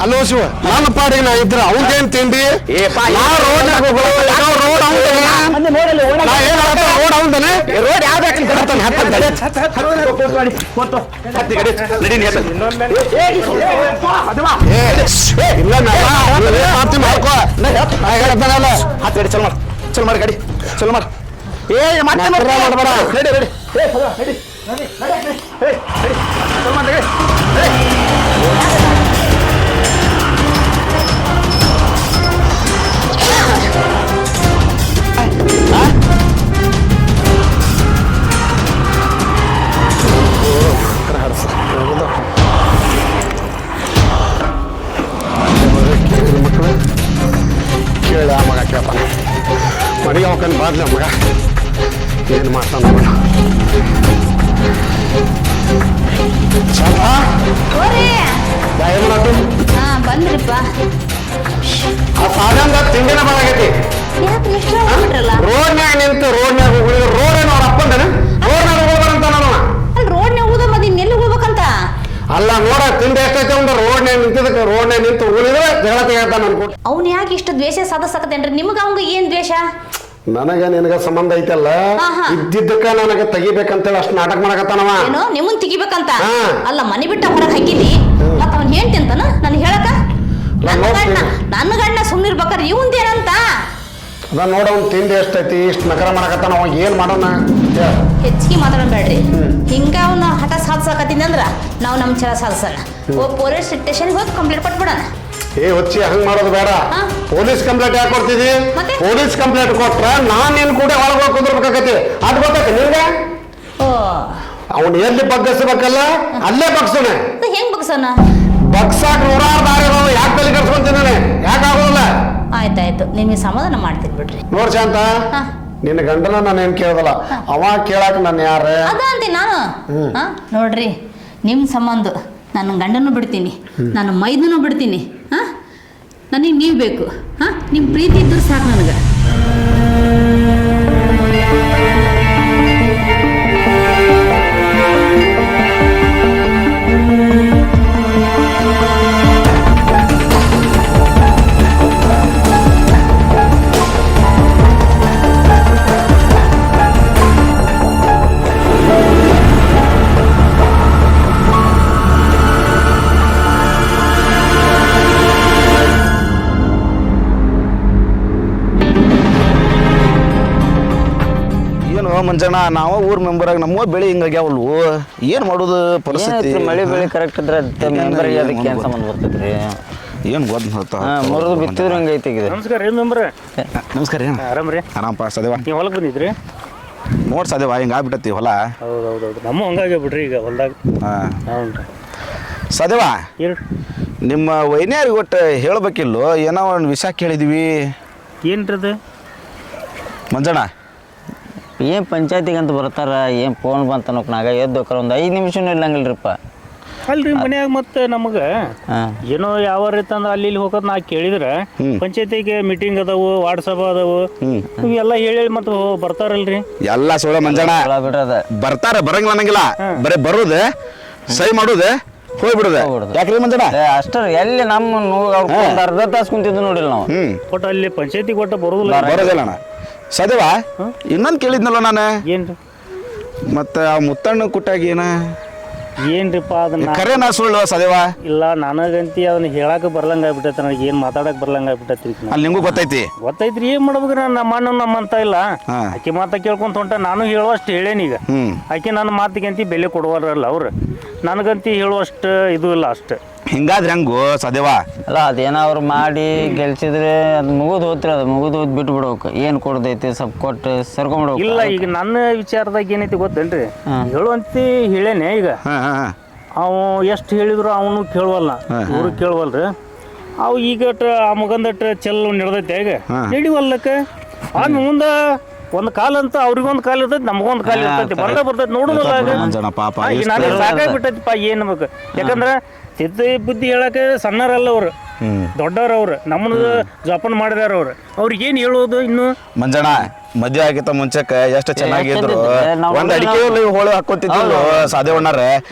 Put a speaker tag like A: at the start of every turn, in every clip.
A: ಅಲ್ಲೋ ಶಿವ ನನ್ನ ಪಾಡಿಗೆ ನಾ ಇದ್ರ ಅವ್ದೇನ್ ತಿಂಡಿ ರೋಡ್ ಅವಂದನೆ ರೋಡ್ ಯಾವ್ದು ಚಲ್ ಮಾಡಿ ಗಾಡಿ ಚಲ್ ಮಾಡಿ ಮಾಡಬೇಡ ಕೇಳ ಮಗ ಕೇಳ್ಪ ಮಡಿಗೆ ಹೋಗ್ಕೊಂಡು ಬಾದ್ಲ ಮಗ ಏನು ಮಾಡ್ತಾನ ಮಗ
B: ಬಂದ್ರಿಪ್ಪ
A: ಆ ಸಾಧನ ತಿಂಡಿನ ಬರಾಗೈತಿ ರೋಡ್ನ್ಯಾಗ ನಿಂತು ರೋಡ್ನ್ಯಾಗ ಹೋಗಿದ್ರೆ ರೋಡ್ ಏನೋ ಅವ್ರ ಅಪ್ಪಂದನ ರೋಡ್ನಾಗ ಹೋಗ್ಬಾರಂತ ನಾನು
B: ರೋಡ್ನ್ಯಾಗ ಹೋದ ಮತ್ತೆ ಇನ್ನೆಲ್ಲಿ ಹೋಗ್ಬೇಕಂತ
A: ಅಲ್ಲ ನೋಡ ತಿಂಡಿ ಎಷ್ಟೈತೆ ಒಂದು ರೋಡ್ನ್ಯಾಗ ನಿಂತಿದ್ದಕ್ಕೆ ರೋಡ್ನ್ಯಾಗ ನಿಂತು ಹೋಗಿದ್ರೆ ಜಗಳ ತೆಗಿತಾನ ಅನ್ಕೊಟ್ಟು
B: ಅವ್ನು ಯಾಕೆ ಇಷ್ಟು ದ್ವೇಷ ಸಾಧಿಸಕತ್ತೇನ್ರಿ ನಿಮ್ಗೆ ಅವಂಗ ಏನ್ ದ್ವೇಷ
A: ನನಗ ನಿನಗ ಸಂಬಂಧ ಐತಲ್ಲ ಇದ್ದಿದ್ದಕ್ಕ ನನಗ ತೆಗಿಬೇಕಂತೇಳಿ ಅಷ್ಟು ನಾಟಕ ಮಾಡಕತ್ತಾನವ
B: ಏನೋ ನಿಮ್ಮನ್ ತೆಗಿಬೇಕಂತ ಅಲ್ಲ ಮನೆ ಬಿಟ್ಟ ಹೊರಗೆ ಹಾಕಿದಿ ಮತ್ತ ಅವ್ನ್ ಹೇಳ್ತಿ ಅಂತಾನ ನನ್ ಹೇಳಕ ನನ್ನ ಗಂಡ ಸುಮ್ನಿರ್ಬೇಕಾರೆ ಇವಂದೇನಂತ
A: ಅದ ನೋಡ ಅವ್ನು ತಿಂಡಿ ಎಷ್ಟೈತಿ ಇಷ್ಟು ನಕರ ಮಾಡಕತ್ತಾನ ಅವ ಏನ್ ಮಾಡೋಣ
B: ಹೆಚ್ಚಿಗೆ ಮಾತಾಡಬೇಡ್ರಿ ಹಿಂಗ ಅವ್ನ ಹಠ ಸಾಧಿಸಕತ್ತೀನಿ ಅಂದ್ರ ನಾವು ನಮ್ ಛಲ ಸಾಧಿಸೋಣ ಪೊಲೀಸ್ ಸ್ಟೇಷನ್ಗೆ ಹೋಗಿ ಕಂಪ್ಲೇಂಟ್ ಕೊಟ್ಬಿಡೋಣ
A: ಏ ಹೊಚ್ಚಿ ಹಂಗ್ ಮಾಡೋದು ಬೇಡ ಪೊಲೀಸ್ ಕಂಪ್ಲೇಂಟ್ ಯಾಕೆ ಕೊಡ್ತಿದಿ ಪೊಲೀಸ್ ಕಂಪ್ಲೇಂಟ್ ಕೊಟ್ರ ನಾನ್ ಏನ್ ಕೂಡ ಒಳಗೆ ಕುಂದಿರ್ಬೇಕಾಗತಿ ಅದ್ ಗೊತ್ತೈತಿ ನಿಂಗೆ ಅವ್ನು ಎಲ್ಲಿ ಬಗ್ಗಿಸ್ಬೇಕಲ್ಲ ಅಲ್ಲೇ ಬಗ್ಸೋಣ
B: ಹೆಂಗ್ ಬಗ್ಸೋಣ
A: ಬಗ್ಸಾಕ್ ನೂರಾರು ದಾರಿ ಯಾಕೆ ತಲೆ ಕರ್ಸ್ಕೊಂತೀನಿ ಯಾಕೆ ಆಗೋಲ್ಲ
B: ಆಯ್ತಾಯ್ತು ನಿಮಗೆ ಸಮಾಧಾನ ಮಾಡ್ತೀನಿ ಬಿಡ್ರಿ
A: ನೋಡ್ ಶಾಂತ ನಿನ್ನ ಗಂಡನ ನಾನು ಏನ್ ಕೇಳದಲ್ಲ ಅವ ಕೇಳಾಕ ನಾನು ಯಾರ
B: ಅದ ಅಂತೀನಿ ನಾನು ನೋಡ್ರಿ ನಿಮ್ ಸಂಬಂಧ ನನ್ನ ಗಂಡನೂ ಬಿಡ್ತೀನಿ ನಾನು ಮೈದನೂ ಬಿಡ್ತೀನಿ ನನಗೆ ನೀವು ಬೇಕು ನಿಮ್ಮ ಪ್ರೀತಿ ಇದ್ರೂ ಸಾಕು ನನಗೆ
C: ಮಂಜಣ್ಣ ನಾವು ಊರ್ ಮೆಂಬರ್ ನಮ್ಮ ಬೆಳೆ ಹಿಂಗಾಗ್ಯಾವಲ್ವು ಏನ್ ಮಾಡೋದು ಪರಿಸ್ಥಿತಿ
D: ಮಳೆ ಬೆಳೆ ಕರೆಕ್ಟ್ ಇದ್ರೆ ಮೆಂಬರ್ ಅದಕ್ಕೆ ಏನ್ ಸಂಬಂಧ ಬರ್ತೈತ್ರಿ
C: ಏನ್ ಗೊತ್ತ
D: ಮುರಿದು ಬಿತ್ತಿದ್ರು ಹಂಗೈತಿ
E: ನಮಸ್ಕಾರ ಏನ್ ಮೆಂಬರ್
C: ನಮಸ್ಕಾರ ಏನ್
E: ಆರಾಮ್ರಿ
C: ಆರಾಮಪ್ಪ ಸದೇವ
E: ನೀವು ಹೊಲಕ್ಕೆ ಬಂದಿದ್ರಿ
C: ನೋಡ್ ಸದೇವ ಹಿಂಗ ಆಗ್ಬಿಟ್ಟತಿ ಹೊಲ
E: ಹೌದೌದೌದು ನಮ್ಮ ಹಂಗಾಗಿ ಬಿಡ್ರಿ ಈಗ ಹೊಲ್ದಾಗ ಹೌನ್ರಿ
C: ಸದೇವ
E: ಹೇಳ್ರಿ
C: ನಿಮ್ಮ ವೈನ್ಯಾರಿಗೆ ಒಟ್ಟು ಹೇಳ್ಬೇಕಿಲ್ಲೋ ಏನೋ ಒಂದು ವಿಷಯ ಕೇಳಿದ್ವಿ
E: ಏನ್ರದು
C: ಮಂಜಣ್ಣ
D: ಏನ್ ಪಂಚಾಯತಿಗೆ ಅಂತ ಬರ್ತಾರ ಏನ್ ಫೋನ್ ಬಂತ ಅನ್ನೋಕ್ನಾಗ ಎದ್ದು ಹೋಗ್ತಾರ ಒಂದು 5 ನಿಮಿಷನೂ ಇಲ್ಲಂಗಿಲ್ರಿಪ್ಪ
E: ಅಲ್ರಿ ಮನ್ಯಾಗ ಮತ್ತೆ ನಮಗ ಏನೋ ಯಾವ ರೀತಿ ಅಂದ್ರೆ ಅಲ್ಲಿ ಇಲ್ಲಿ ಹೋಗೋದ್ ನಾ ಕೇಳಿದ್ರ ಪಂಚಾಯತಿಗೆ ಮೀಟಿಂಗ್ ಅದಾವು ವಾರ್ಡ್ ಸಭಾ ಅದಾವು ಇವೆಲ್ಲ ಹೇಳಿ ಮತ್ತೆ ಬರ್ತಾರಲ್ರಿ
C: ಎಲ್ಲ ಸುಳ್ಳ ಮಂಜಣ್ಣ
D: ಬಿಡ್ರದ
C: ಬರ್ತಾರ ಬರಂಗಿಲ್ಲ ಅನ್ನಂಗಿಲ್ಲ ಬರೀ ಬರುದು ಸಹಿ ಮಾಡುದು ಹೋಗ್ಬಿಡುದ ಯಾಕ್ರಿ ಮಂಜಣ್ಣ
D: ಅಷ್ಟರ ಎಲ್ಲಿ ನಮ್ಮ ಅರ್ಧ ತಾಸು ಕುಂತಿದ್ದು ನೋಡಿಲ್ಲ ನಾವು
E: ಒಟ್ಟು ಅಲ್ಲಿ ಪಂಚಾಯತಿಗೆ ಒಟ್ಟು ಬರೋದಿಲ್ಲ
C: ಅಣ್ಣ ಸದೇವ ಇನ್ನೊಂದು ಕೇಳಿದ್ನಲ್ಲ ನಾನು
E: ಏನ್ರಿ
C: ಮತ್ತೆ ಆ ಮುತ್ತಣ್ಣ ಕುಟ್ಟಾಗ
E: ಏನ್ರಿಪ್ಪ ಅದನ್ನ
C: ಕರೆನಾ ಸುಳ್ಳು ಸದೇವ
E: ಇಲ್ಲ ನನಗಂತಿ ಅದನ್ನ ಹೇಳಾಕ ಬರ್ಲಂಗ ಆಗ್ಬಿಟ್ಟೈತಿ ನನಗೆ ಏನ್ ಮಾತಾಡಕ್ ಬರ್ಲಂಗ ಆಗ್ಬಿಟ್ಟೈತಿ
C: ಅಲ್ಲಿ ನಿಂಗೂ ಗೊತ್ತೈತಿ
E: ಗೊತ್ತೈತ್ರಿ ಏನ್ ಮಾಡ್ಬೇಕ್ರಿ ನಮ್ಮ ಅಣ್ಣ ನಮ್ಮಂತ ಇಲ್ಲ ಆಕಿ ಮಾತ ಕೇಳ್ಕೊಂತ ಹೊಂಟ ನಾನು ಹೇಳುವಷ್ಟು ಹೇಳೇನೀಗ ಆಕಿ ನನ್ನ ಮಾತಿಗಂತಿ ಬೆಲೆ ಕೊಡುವಲ್ಲ ಅವ್ರು ನನಗಂತಿ ಹೇಳುವಷ್ಟು ಇದು ಇಲ್ಲ ಅಷ್ಟು
C: ಹಿಂಗಾದ್ರೆ ಹೆಂಗು ಸದೇವ
D: ಅಲ್ಲ ಅದೇನೋ ಅವ್ರು ಮಾಡಿ ಗೆಲ್ಸಿದ್ರೆ ಅದು ಮುಗಿದು ಹೋತ್ರಿ ಅದು ಮುಗಿದು ಹೋದ್ ಬಿಟ್ಟು ಬಿಡ್ಬೇಕು ಏನು ಕೊಡ್ದೈತಿ ಸ್ವಲ್ಪ ಕೊಟ್ಟು ಸರ್ಕೊಂಡ್ಬಿಡ್ಬೇಕು
E: ಇಲ್ಲ ಈಗ ನನ್ನ ವಿಚಾರದಾಗ ಏನೈತಿ ಗೊತ್ತೇನ್ರಿ ಹೇಳುವಂತಿ ಹೇಳೇನೆ ಈಗ ಅವ ಎಷ್ಟು ಹೇಳಿದ್ರು ಅವನು ಕೇಳುವಲ್ಲ ಇವ್ರು ಕೇಳುವಲ್ರಿ ಅವು ಈಗ ಆ ಮಗಂದಟ್ ಚೆಲ್ ನಡೆದೈತೆ ಈಗ ನಡಿವಲ್ಲಕ್ಕ ಆಮೇಲೆ ಮುಂದೆ ಒಂದ್ ಕಾಲ ಅಂತ ಅವ್ರಿಗೊಂದ್ ಕಾಲ ಇರ್ತೈತಿ ನಮಗೊಂದ್ ಕಾಲ ಇರ್ತೈತಿ ಬರ್ತೈತಿ ನೋಡುದಿಲ್ಲ
C: ಮಂಜಣ್ಣ ಪಾಪ
E: ನನಗೆ ಸಾಕಾಗ್ಬಿಟ್ಟೈತಿಪ್ಪ ಏನ್ ನಮಗ ಯಾಕಂದ್ರ ಸಿದ್ಧಿ ಬುದ್ಧಿ ಹೇಳಕ್ಕೆ ಸಣ್ಣರಲ್ಲ ಅವ್ರು ದೊಡ್ಡವ್ರ ಅವ್ರು ನಮ್ಮನ್ನ ಜೋಪಾನ ಮಾಡಿದಾರ ಅವ್ರಿಗೆ ಏನ್ ಹೇಳೋದು ಇನ್ನು
C: ಮಂಜಣ್ಣ ಮದ್ವೆ ಆಗಿತ್ತ ಮುಂಚೆಕ ಎಷ್ಟು ಚೆನ್ನಾಗಿದ್ರು ಒಂದ್ ಅಡಿಕೆ ಹೋಳಿ ಹಾಕೋತಿದ್ರು ಸಾದೇವಣ್ಣರ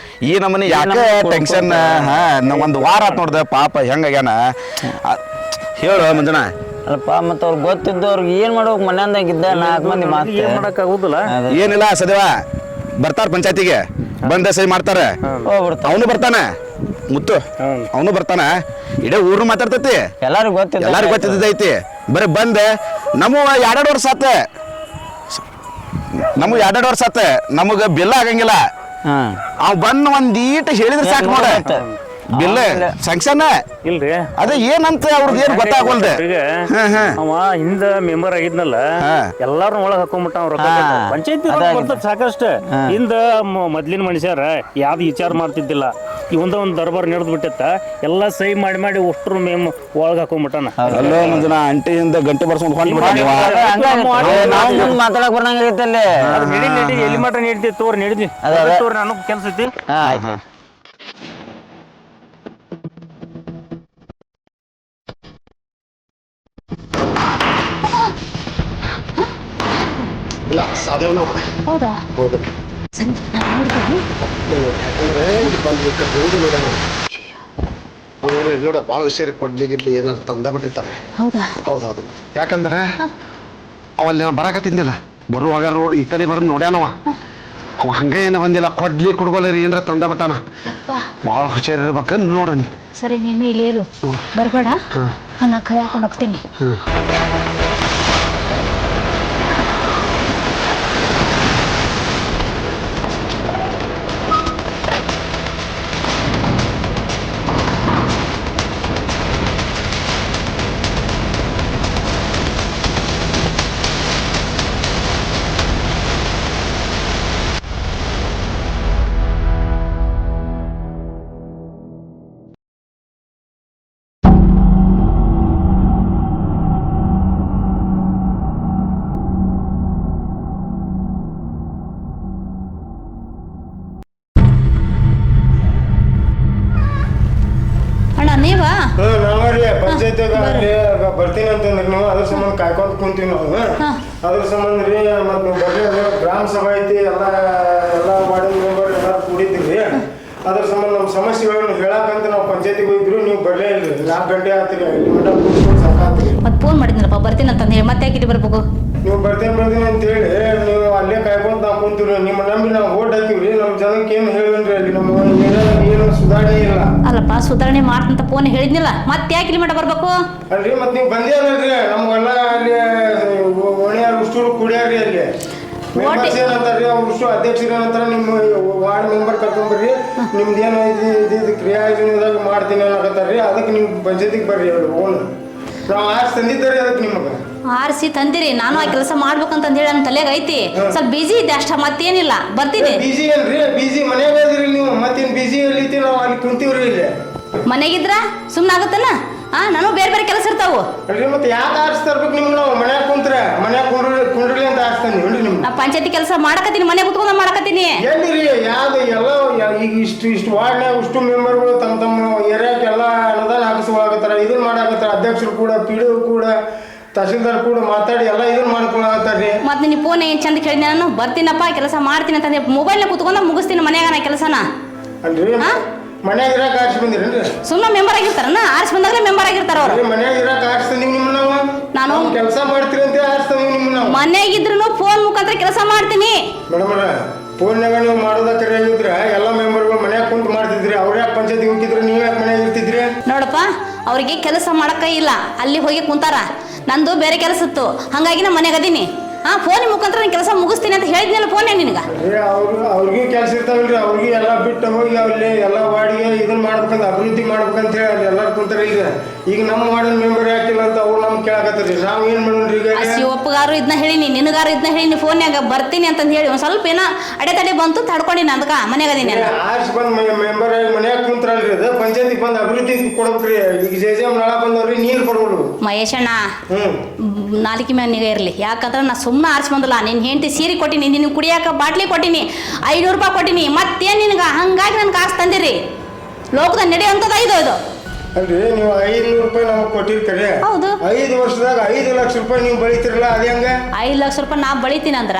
C: ಈ ನಮ್ಮನೆ ಯಾಕೆ ಟೆನ್ಷನ್ ಒಂದ್ ವಾರ ಆತ್ ನೋಡ್ದೆ ಪಾಪ ಹೆಂಗಾಗ್ಯಾನ ಹೇಳು ಮಂಜಣ್ಣ
D: ಅಲ್ಲಪ್ಪ ಮತ್ತೆ ಅವ್ರಿಗೆ ಗೊತ್ತಿದ್ದವ್ರಿಗೆ ಏನ್ ಮಾಡ್ಬೇಕು ಮನ್ಯಾಂದಾಗಿದ್ದ 4 ಮಂದಿ ಮಾತು
E: ಏನ್ ಮಾಡಕ್ ಆಗುದಿಲ್ಲ
C: ಏನಿಲ್ಲ ಸದೇವ ಬರ್ತಾರ ಪಂಚಾಯತಿಗೆ ಬಂದ ಸಹಿ ಮಾಡ್ತಾರ ಅವನು ಬರ್ತಾನ ಮುತ್ತು ಅವನು ಬರ್ತಾನ ಇಡೀ ಊರ್ನು ಮಾತಾಡ್ತೈತಿ
D: ಎಲ್ಲಾರು
C: ಗೊತ್ತಿದ್ದೈತಿ ಬರೀ ಬಂದ ನಮ್ಮ 2 ವರ್ಷ ಆತ ನಮಗ್ 2 ವರ್ಷ ಆತ ನಮಗ ಬಿಲ್ಲ ಆಗಂಗಿಲ್ಲ ಅವ್ ಬಂದ್ ಒಂದ್ ಈಟ ಹೇಳಿದ್ರೆ ಸಾಕು ನೋಡ ಬಿಲ್ ಸ್ಯಾಂಕ್ಷನ್
E: ಇಲ್ರಿ
C: ಅದೇ ಏನಂತ ಅವ್ರದ್ದು ಏನ್ ಗೊತ್ತಾಗಲ್ದೆ
E: ಅವ ಹಿಂದ ಮೆಂಬರ್ ಆಗಿದ್ನಲ್ಲ ಎಲ್ಲಾರು ಒಳಗ್ ಹಾಕೊಂಡ್ಬಿಟ್ಟ ಅವ್ರ ಪಂಚಾಯತಿ ಬರ್ತದ ಸಾಕಷ್ಟ ಹಿಂದ ಮೊದ್ಲಿನ ಮನುಷ್ಯರ ಯಾವ್ದು ವಿಚಾರ ಮಾಡ್ತಿದ್ದಿಲ್ಲ ಒಂದ್ ದರ್ಬಾರ್ ನಡೆದ್ ಬಿಟ್ಟಿತ್ತ ಎಲ್ಲಾ ಸಹಿ ಮಾಡಿ ಅಷ್ಟ್ರು ಒಳಗ್ ಹಾಕೊಂಡ್ಬಿಟ್ಟಾನ
C: ಅಲ್ಲೋ ಮಂಜನ ಅಂಟಿ ಹಿಂದ ಗಂಟೆ ಬರ್ಸ್ಕೊಂಡ್
D: ಮಾತಾಡಕ್ ಬರಂಗೈತಲ್ಲಿ
E: ನಡಿ ಎಲ್ಲಿ ಮಟ ನೀಡ್ತಿ ತೋರ್ ನಡಿದ್ವಿ ತೋರ್ ನನಗ್ ಕೆಲ್ಸ ಐತಿ
A: ಇಲ್ಲ ಸಾಧ್ಯವನ
B: ಹೌದಾ
A: ಹೌದು
B: ಸರಿ ನಾನು ನೋಡ್ತೀನಿ
A: ಯಾಕಂದ್ರೆ ಇಲ್ಲಿ ಬಂದು ನೋಡ ಭಾಳ ವಿಷಯ ಕೊಡ್ಲಿಗಿರ್ಲಿ ಏನಾದ್ರು ತಂದ
B: ಹೌದಾ
A: ಹೌದೌದು ಯಾಕಂದ್ರೆ ಅವಲ್ಲಿ ಬರಾಕತ್ತಿದ್ದಿಲ್ಲ ಬರುವಾಗ ಈ ಕಡೆ ಬರೋದು ನೋಡ್ಯಾನವ ಅವ ಹಂಗೆ ಏನೋ ಬಂದಿಲ್ಲ ಕೊಡ್ಗೋಲ್ಲ ಏನಾರ ತಂದ ಬಿಟ್ಟಾನ ಭಾಳ ಹುಷಾರಿರ್ಬೇಕಂದ್ ನೋಡನಿ
B: ಸರಿ ನೀನು ಇಲ್ಲೇರು ಬರ್ಬೇಡ ನಾನು ಕೈ ಹಾಕೊಂಡು ಹೋಗ್ತೀನಿ ನೀವಾ
F: ನಾವ್ರಿ ಪಂಚಾಯತ್ಯಾಗ ಬರ್ತೀನಿ ಅಂತಂದ್ರಿ ನೀವು ಅದ್ರ ಸಂಬಂಧ ಕಾಯ್ಕೊಂತ ಕುಂತೀವಿ ನಾವು ಅದ್ರ ಸಂಬಂಧ ರೀ ಮತ್ ನೀವು ಬರ್ರಿ ಗ್ರಾಮ ಸಭಾ ಐತಿ ಎಲ್ಲ ವಾರ್ಡ್ ಮೆಂಬರ್ ಎಲ್ಲ ಕೂಡಿದ್ರಿ ಅದ್ರ ಸಂಬಂಧ ನಮ್ಮ ಸಮಸ್ಯೆಗಳನ್ನು ಹೇಳಕ್ಕಂತ ನಾವು ಪಂಚಾಯತಿಗೆ ಹೋಗಿದ್ರು ನೀವು ಬರ್ಲೇ ಇಲ್ರಿ 4 ಗಂಟೆ ಆತ್ರಿ ಇಲ್ಲಿ ಮಠ ಕೂತ್ಕೊಂಡು ಸಾಕಾತ್ರಿ
B: ಮತ್ತೆ ಫೋನ್ ಮಾಡಿದ್ನಪ್ಪ ಬರ್ತೀನಿ ಅಂತಂದು ಹೇಳಿ ಮತ್ತೆ ಯಾಕೆ ಇಲ್ಲಿ ಬರ್ಬೇಕು
F: ನೀವು ಬರ್ತೀನಿ ಅಂತೇಳಿ ನೀವು ಅಲ್ಲೇ ಕಾಯ್ಕೊಂತ ನಾವು ಕುಂತೀವ್ರಿ ನಿಮ್ಮ ನಂಬಿ ನಾವು ಓಟ್ ಹಾಕಿವ್ರಿ ನಮ್ಮ ಜನಕ್ಕೆ ಏನು ಹೇಳಿದ್ರಿ ಅಲ್ಲಿ ನಮ್ಮ ಏನು ಸುಧಾರಣೆ ಇಲ್ಲ
B: ಅಲ್ಲಪ್ಪ ಸುಧಾರಣೆ ಮಾಡ್ತಂತ ಫೋನ್ ಹೇಳಿದ್ನಿಲ್ಲ ಮತ್ತೆ ಯಾಕೆ ಇಲ್ಲಿ ಮಠ ಬರ್ಬೇಕು
F: ಅಲ್ರಿ ಮತ್ತೆ ನೀವು ಬಂದೇ ಅಲ್ರಿ ನಮ್ಗೆಲ್ಲ ಅಲ್ಲಿ ಓಣ್ಯಾರು ಉಷ್ಟೂರು ಕುಡಿಯಾರ್ರಿ ಅಲ್ಲಿ ಮೆಂಬರ್ಸ್ ಏನಂತಾರ್ರಿ ಅವ್ರು ಉಷ್ಟು ಅಧ್ಯಕ್ಷರು ಏನಂತಾರ ನಿಮ್ಮ ವಾರ್ಡ್ ಮೆಂಬರ್ ಕರ್ಕೊಂಡ್ಬರ್ರಿ ನಿಮ್ದು ಏನೋ ಇದು ಕ್ರಿಯಾ ಯೋಜನೆದಾಗ ಮಾಡ್ತೀನಿ ಅನ್ನಕತ್ತಾರ್ರಿ ಅದಕ್ಕೆ ನೀವು ಪಂಚಾಯತಿಗೆ ಬರ್ರಿ ಅವ್ರು ಓನ್ ನಾವು ಆರ್ಸ್ ತಂದಿದ್ದಾರಿ ಅದಕ್ಕೆ ನಿಮಗೆ
B: ಆರಿಸಿ ತಂದಿರಿ ನಾನು ಆ ಕೆಲಸ ಮಾಡ್ಬೇಕಂತಂದು ಹೇಳಿ ನನ್ನ ತಲೆಗೆ ಐತಿ ಸ್ವಲ್ಪ ಬಿಜಿ ಇದ್ದೆ ಅಷ್ಟ ಮತ್ತೇನಿಲ್ಲ ಬರ್ತೀನಿ
F: ಬಿಜಿ ಏನ್ರಿ ಬಿಜಿ ಮನ್ಯಾಗ ಇದ್ರಿ ನೀವು ಮತ್ತೇನು ಬಿಜಿ ಎಲ್ಲಿತಿ ನಾವು ಅಲ್ಲಿ ಕುಂತೀವ್ರಿ ಇಲ್ಲಿ
B: ಮನೆಗಿದ್ರ ಸುಮ್ಮನೆ ಆಗುತ್ತಲ್ಲ ನಾನು ಬೇರೆ ಬೇರೆ ಕೆಲಸ ಇರ್ತಾವು
F: ಅಲ್ರಿ ಮತ್ತೆ ಯಾಕೆ ಆರಿಸ್ತಾರ್ಬೇಕು ನಿಮ್ಗೆ ನಾವು ಮನ್ಯಾಗ ಕುಂತ್ರೆ ಮನ್ಯಾಗ ಕುಂಡ್ರಿ ಅಂತ ಆರಿಸ್ತಾನೆ ನೋಡ್ರಿ ನಿಮ್ಗೆ
B: ನಾ ಪಂಚಾಯತಿ ಕೆಲಸ ಮಾಡಕತ್ತೀನಿ ಮನೆ ಕುತ್ಕೊಂಡ ಮಾಡಕತ್ತೀನಿ
F: ಎಲ್ಲಿರಿ ಯಾವ್ದು ಎಲ್ಲ ಈಗ ಇಷ್ಟು ವಾರ್ಡ್ನಾಗ ಇಷ್ಟು ಮೆಂಬರ್ಗಳು ತಮ್ಮ ಏರಿಯಾಕ್ಕೆ ಎಲ್ಲ ಅನುದಾನ ಹಾಕಿಸ್ಕೊಳಕತ್ತಾರ ಇದನ್ನ ಮಾಡಾಕತ್ತಾರ ಅಧ್ಯಕ್ಷರು ಕೂಡ ಪಿಡಿಒ ಕೂಡ ತಹಸೀಲ್ದಾರ್ ಕೂಡ ಮಾತಾಡಿ ಎಲ್ಲ ಇದನ್ನ ಮಾಡ್ಕೊಳಕತ್ತಾರ್ರಿ
B: ಮತ್ತೆ ನಿನ್ನ ಫೋನ್ ಏನು ಚಂದ ಕೇಳಿದೆ ನಾನು ಬರ್ತೀನಪ್ಪ ಕೆಲಸ ಮಾಡ್ತೀನಿ ಅಂತಂದ್ರೆ ಮೊಬೈಲ್ನ ಕುತ್ಕೊಂಡ ಮುಗಿಸ್ತೀನಿ ಮನ್ಯಾಗ ನಾ ಕೆಲಸನ
F: ಅಲ್ರಿ ಮನ್ಯಾಗ ಇರಾಕ ಆರಿಸಿ ಬಂದಿರೇನ್ರಿ
B: ಸುಮ್ಮನೆ ಮೆಂಬರ್ ಆಗಿರ್ತಾರನ ಆರಿಸಿ ಬಂದಾಗಲೇ ಮೆಂಬರ್ ಆಗಿರ್ತಾರ ಅವ್ರು
F: ಮನ್ಯಾಗ ಇರಾಕ ಆರಿಸ್ತಂದೀವಿ ನಿಮ್ಮ
B: ನಾನು
F: ಕೆಲಸ ಮಾಡ್ತೀರಿ ಅಂತ ಆರಿಸ್ತಂದೀವಿ ನಿಮ್ಮ
B: ಮನ್ಯಾಗಿದ್ರು ಫೋನ್ ಮುಖಾಂತರ ಕೆಲಸ ಮಾಡ್ತೀನಿ
F: ಮೇಡಮ್ ಫೋನ್ಯಾಗ ನೀವು ಮಾಡೋದಕ್ಕೆ ಹೇಳಿದ್ರೆ ಎಲ್ಲ ಮೆಂಬರ್ಗಳು ಮನ್ಯಾಗ ಕುಂತು ಮಾಡ್ತಿದ್ರಿ ಅವ್ರ ಯಾಕೆ ಪಂಚಾಯತಿಗೆ ಹೋಗಿದ್ರು ನೀವು ಯಾಕೆ ಮನ್ಯಾಗ ಇರ್ತಿದ್ರಿ
B: ನೋಡಪ್ಪ ಅವ್ರಿಗೆ ಕೆಲಸ ಮಾಡಕ್ಕ ಇಲ್ಲ ಅಲ್ಲಿ ಹೋಗಿ ಕುಂತಾರ ನಂದು ಬೇರೆ ಕೆಲಸ ಇತ್ತು ಹಂಗಾಗಿ ನಾ ಮನ್ಯಾಗ ಅದೀನಿ ಫೋನ್ ಮುಖಾಂತರ ನಾನು ಕೆಲಸ ಮುಗಿಸ್ತೀನಿ ಅಂತ ಹೇಳಿದ್ನಲ್ಲ ಫೋನ್ ನಿನಗ
F: ಅವ್ರಿಗೂ ಕೆಲಸ ಇರ್ತಾವಲ್ರಿ ಅವ್ರಿಗೆ ಎಲ್ಲ ಬಿಟ್ಟು ಹೋಗಿ ಅಲ್ಲಿ ಎಲ್ಲ ವಾರ್ಡಿಗೆ ಇದನ್ನ ಮಾಡ್ಬೇಕಂತ ಅಭಿವೃದ್ಧಿ ಮಾಡ್ಬೇಕಂತ ಹೇಳಿ ಅಲ್ಲಿ ಎಲ್ಲರೂ ಕುಂತಾರ ಈಗ ಈಗ ನಮ್ಮ ವಾರ್ಡಿನ ಮೆಂಬರ್ ಯಾಕಿಲ್ಲ ಅಂತ ಅವ್ರು ನಮ್ಗೆ ಕೇಳಕತ್ತೀರಿ ನಾವ್ ಏನ್ ಮಾಡೋಣ್ರಿ ಈಗ
B: ಶಿವಪ್ಪಗಾರು ಇದನ್ನ ಹೇಳಿನಿ ನಿನಗಾರು ಇದನ್ನ ಹೇಳಿನಿ ಫೋನ್ಯಾಗ ಬರ್ತೀನಿ ಅಂತಂದು ಹೇಳಿ ಒಂದು ಸ್ವಲ್ಪ ಏನೋ ಅಡೆತಡೆ ಬಂತು ತಡ್ಕೊಂಡಿನಿ ಅದಕ್ಕೆ ಮನ್ಯಾಗ ಅದೀನಿ ಅಲ್ಲ
F: ಆರ್ಸ್ ಬಂದ್ ಮೆಂಬರ್ ಮನ್ಯಾಗ ಕುಂತ್ರಲ್ರಿ ಅದು ಪಂಚಾಯತಿಗೆ ಬಂದ್ ಅಭಿವೃದ್ಧಿ ಕೊಡ್ಬೇಕ್ರಿ ಈಗ ಜೆ ನಾಳ ಬಂದವ್ರಿ ನೀರ್ ಕೊಡ್ಬೋದು
B: ಮಹೇಶಣ್ಣ ನಾಲ್ಕಿ ಮ್ಯಾಗ ನಿಗ ಇರಲಿ ಯಾಕಂದ್ರೆ ನಾ ಸುಮ್ಮನೆ ಆರ್ಸಿ ಬಂದಲ್ಲ ನಿನ್ನ ಹೆಂಡತಿ ಸೀರೆ ಕೊಟ್ಟಿನಿ ನಿನ್ನ ಕುಡಿಯಾಕ ಬಾಟ್ಲಿ ಕೊಟ್ಟಿನಿ 500 ರೂಪಾಯಿ ಕೊಟ್ಟಿನಿ ಮತ್ತೇನು ನಿನಗೆ ಹಂಗಾಗಿ ನನ್ಗೆ ಕಾಸು ತಂದಿರಿ ಲೋಕದ ನಡೆಯುವಂಥದ್ದು ಇದು
F: ಅಲ್ರಿ ನೀವು 500 ರೂಪಾಯಿ ನಮಗೆ ಕೊಟ್ಟಿರ್ತೀರಿ
B: ಹೌದು
F: 5 ವರ್ಷದಾಗ 5 ಲಕ್ಷ ರೂಪಾಯಿ ನೀವು ಬೆಳಿತಿರಲ್ಲ ಅದೇ ಹಂಗ
B: 5 ಲಕ್ಷ ರೂಪಾಯಿ ನಾ ಬೆಳಿತೀನಿ ಅಂದ್ರ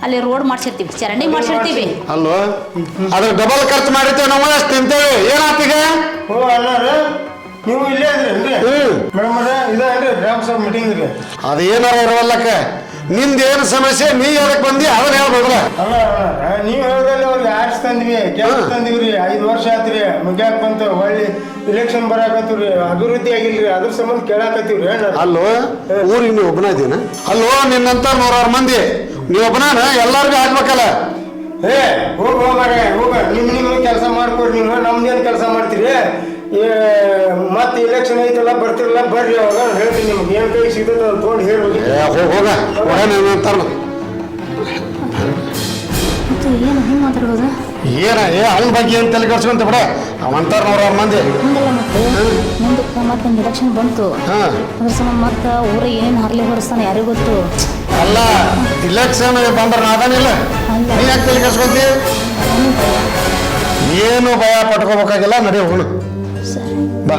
B: ಅಲ್ಲಿ ರೋಡ್ ಮಾಡ್ಸಿರ್ತೀವಿ ಚರಂಡಿ ಮಾಡ್ಸಿರ್ತೀವಿ
A: ಅಲ್ವ ಅದ್ರ ಡಬಲ್ ಖರ್ಚು ಮಾಡಿರ್ತೇವೆ ನಾವು ಅಷ್ಟು ತಿಂತೇವೆ ಏನಾತೀಗ
F: ಓ ಅಣ್ಣಾರ ನೀವು ಇಲ್ಲೇ ಇದ್ರೇನ್ರಿ ಮೇಡಮ್ ಇದೇನ್ರಿ ಗ್ರಾಮ ಸಭಾ ಮೀಟಿಂಗ್ ರೀ
A: ಅದು ಏನಾರ ಇರವಲ್ಲಕ್ಕ ನಿಂದೇನು ಸಮಸ್ಯೆ ನೀ ಅದಕ್ಕೆ ಬಂದಿ ಅದನ್ನ ಹೇಳ್ಬೋದ್ರ
F: ಅಲ್ಲ ನೀವು ಹೇಳ್ದಲ್ಲಿ ಅವ್ರಿಗೆ ಆರ್ಸ್ ತಂದ್ವಿ ಕೆಲಸ ತಂದಿವ್ರಿ 5 ವರ್ಷ ಆತ್ರಿ ಮುಗ್ಯಾಕ ಬಂತು ಹೊಳ್ಳಿ ಇಲೆಕ್ಷನ್ ಬರಾಕತ್ತೀವ್ರಿ ಅಭಿವೃದ್ಧಿ ಆಗಿಲ್ರಿ ಅದ್ರ ಸಂಬಂಧ ಕೇಳಾಕತ್ತೀವ್ರಿ
A: ಅಲ್ಲೋ ಊರಿಗೆ ನೀವು ಒಬ್ಬನ ಇದ್ದೀನ ಅಲ್ಲೋ ನಿನ್ನಂತ 100 ಮಂದಿ ನೀವು ಒಬ್ಬನ ಎಲ್ಲಾರ್ಗು ಆಗ್ಬೇಕಲ್ಲ
F: ಏ ಹೋಗ್ರಿ ಹೋಗ ನಿಮ್ಮ ಕೆಲಸ ಮಾಡ್ಕೊಡ್ರಿ ನೀವು ನಮ್ದೇನು ಕೆಲಸ ಮಾಡ್ತೀರಿ ಮತ್ತೆ ಇಲೆಕ್ಷನ್ ಐತಲ್ಲ ಬರ್ತಿರಲ್ಲ ಬರ್ರಿ ಅವಾಗ ಹೇಳ್ತೀನಿ ನಿಮ್ಗೆ ಏನ್ ಕೈ ಸಿಗ್ತದೆ ಅದು ತೊಗೊಂಡು ಹೇಳಿ
A: ಹೋಗ ಅಂತಾರ
B: ಏನು ಹಿಂಗೆ ಮಾತಾಡ್ಬೋದು
A: ಏನ ಅವನ ಬಗ್ಗೆ ಏನು ತಲೆ ಕೆಡ್ಸ್ಕೊಂತ ಬಿಡ ಅವಂತಾರ 100 ಮಂದಿ
B: ಹಂಗಲ್ಲ ಮತ್ತೆ ಮುಂದಕ್ಕೆ ಮತ್ತೆ ಎಲೆಕ್ಷನ್ ಬಂತು ಅದ್ರ ಸಂಬಂಧ ಮತ್ತೆ ಊರ ಏನೇನು ಹರ್ಲಿ ಹೊರಿಸ್ತಾನೆ ಯಾರಿಗೂ ಗೊತ್ತು
A: ಅಲ್ಲ ಇಲೆಕ್ಷನ್ ಬಂದ್ರ ನಾದಾನಿಲ್ಲ ನೀ ಯಾಕೆ ತಲೆ ಕೆಡ್ಸ್ಕೊಂತಿ ಏನು ಭಯ ಪಟ್ಕೋಬೇಕಾಗಿಲ್ಲ ನಡಿ ಹೋಗೋಣ
B: ಸರಿ
A: ಬಾ